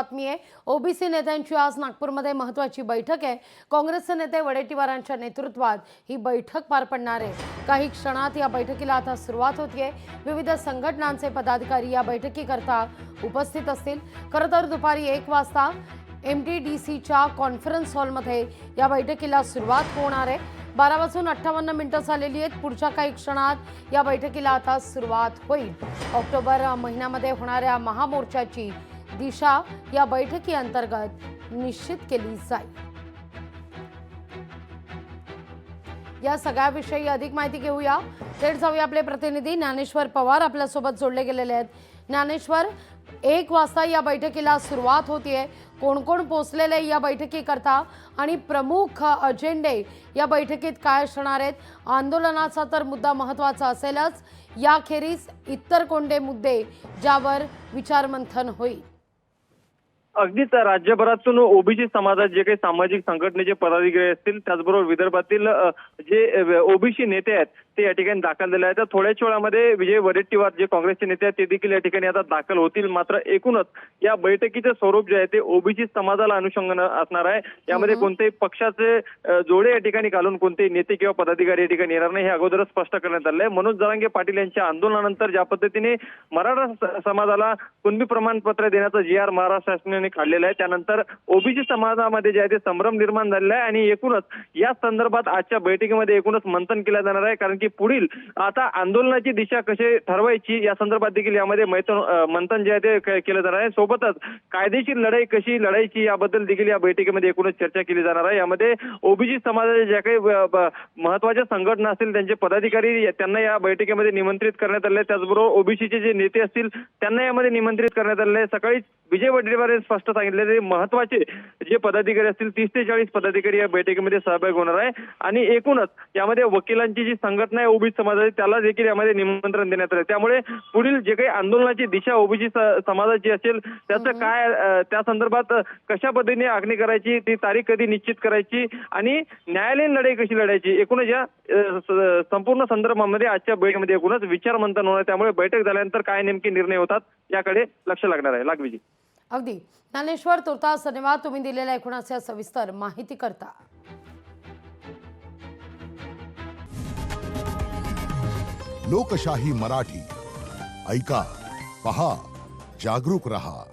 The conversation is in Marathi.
बातमी आहे। ओबीसी नेत्यांची आज नागपूरमध्ये महत्त्वाची बैठक आहे। काँग्रेसचे नेते वडेट्टीवारांच्या नेतृत्वात ही बैठक पार पडणार आहे। काही क्षणात या बैठकीला आता सुरुवात होतीये। विविध संघटनांचे पदाधिकारी या बैठकीकरता उपस्थित असतील। खरं तर दुपारी 1 वाजता MTDCच्या कॉन्फरन्स हॉलमध्ये या बैठकीला सुरुवात होणार आहे। 12:58 झालेली आहेत। पुढच्या काही क्षणात या बैठकीला आता सुरुवात होईल। ऑक्टोबर महिन्यामध्ये होणाऱ्या महामोर्चाची दिशा या बैठकी अंतर्गत निश्चित केली जाईल। या सगळ्याविषयी अधिक माहिती घेऊया। थेट जाऊया आपले प्रतिनिधी ज्ञानेश्वर पवार आपल्यासोबत जोडले गेलेले आहेत। ज्ञानेश्वर, 1 वाजता या बैठकीला सुरुवात होतीये। कोण कोण पोहोचलेले या बैठकीकरता आणि प्रमुख अजेंडे या बैठकीत काय असणार आहेत? आंदोलनाचा तर मुद्दा महत्त्वाचा असेलच, याखेरीज इतर कोणते मुद्दे ज्यावर विचारमंथन होईल? अगदीच राज्यभरातून ओबीसी समाजात जे काही सामाजिक संघटनेचे पदाधिकारी असतील, त्याचबरोबर विदर्भातील जे ओबीसी नेते आहेत ते या ठिकाणी दाखल झाले आहेत। थोड्याच वेळामध्ये विजय वडेट्टीवार जे काँग्रेसचे नेते आहेत ते देखील या ठिकाणी आता दाखल होतील। मात्र एकूणच या बैठकीचे स्वरूप जे आहे ते ओबीसी समाजाला अनुषंगाने असणार आहे। यामध्ये कोणत्याही पक्षाचे जोडे या ठिकाणी घालून कोणतेही नेते किंवा पदाधिकारी या ठिकाणी येणार नाही, हे अगोदरच स्पष्ट करण्यात आले आहे। मनोज जरांगे पाटील यांच्या आंदोलनानंतर ज्या पद्धतीने मराठा समाजाला कुणबी प्रमाणपत्र देण्याचा GR महाराष्ट्र शासनाने काढलेला आहे, त्यानंतर ओबीसी समाजामध्ये जे आहे ते संभ्रम निर्माण झालेला आहे आणि एकूणच या संदर्भात आजच्या बैठकीमध्ये एकूणच मंथन केलं जाणार आहे। कारण की पुढील आता आंदोलनाची दिशा कशी ठरवायची या संदर्भात देखील यामध्ये मंथन जे आहे ते केलं जाणार आहे। सोबतच कायदेशीर लढाई कशी लढायची याबद्दल देखील या बैठकीमध्ये एकूणच चर्चा केली जाणार आहे। यामध्ये ओबीसी समाजाच्या ज्या काही महत्त्वाच्या संघटना असतील त्यांचे पदाधिकारी त्यांना या बैठकीमध्ये निमंत्रित करण्यात आले, त्याचबरोबर ओबीसीचे जे नेते असतील त्यांना यामध्ये निमंत्रित करण्यात आले। सकाळी विजय वडेट्टीवार यांनी स्पष्ट सांगितले महत्त्वाचे जे पदाधिकारी असतील 30 ते 40 पदाधिकारी या बैठकीमध्ये सहभागी होणार आहे आणि एकूणच यामध्ये वकिलांची जी संघटना आहे ओबीसी समाजाची त्याला देखील यामध्ये निमंत्रण देण्यात आले। त्यामुळे पुढील जे काही आंदोलनाची दिशा ओबीसी समाजाची असेल त्याचं काय, त्या संदर्भात कशा पद्धतीने आखणी करायची, ती तारीख कधी निश्चित करायची आणि न्यायालयीन लढाई कशी लढायची, एकूणच या संपूर्ण संदर्भामध्ये आजच्या बैठकीमध्ये एकूणच विचार मंथन होणार। त्यामुळे बैठक झाल्यानंतर काय नेमके निर्णय होतात याकडे लक्ष लागणार आहे। लागविजी अगदी ज्ञानेश्वर, तुर्तास धन्यवाद तुम्ही दिलेल्या एकूणाच्या सविस्तर माहिती करता। लोकशाही मराठी ऐका, पहा, जागरूक रहा।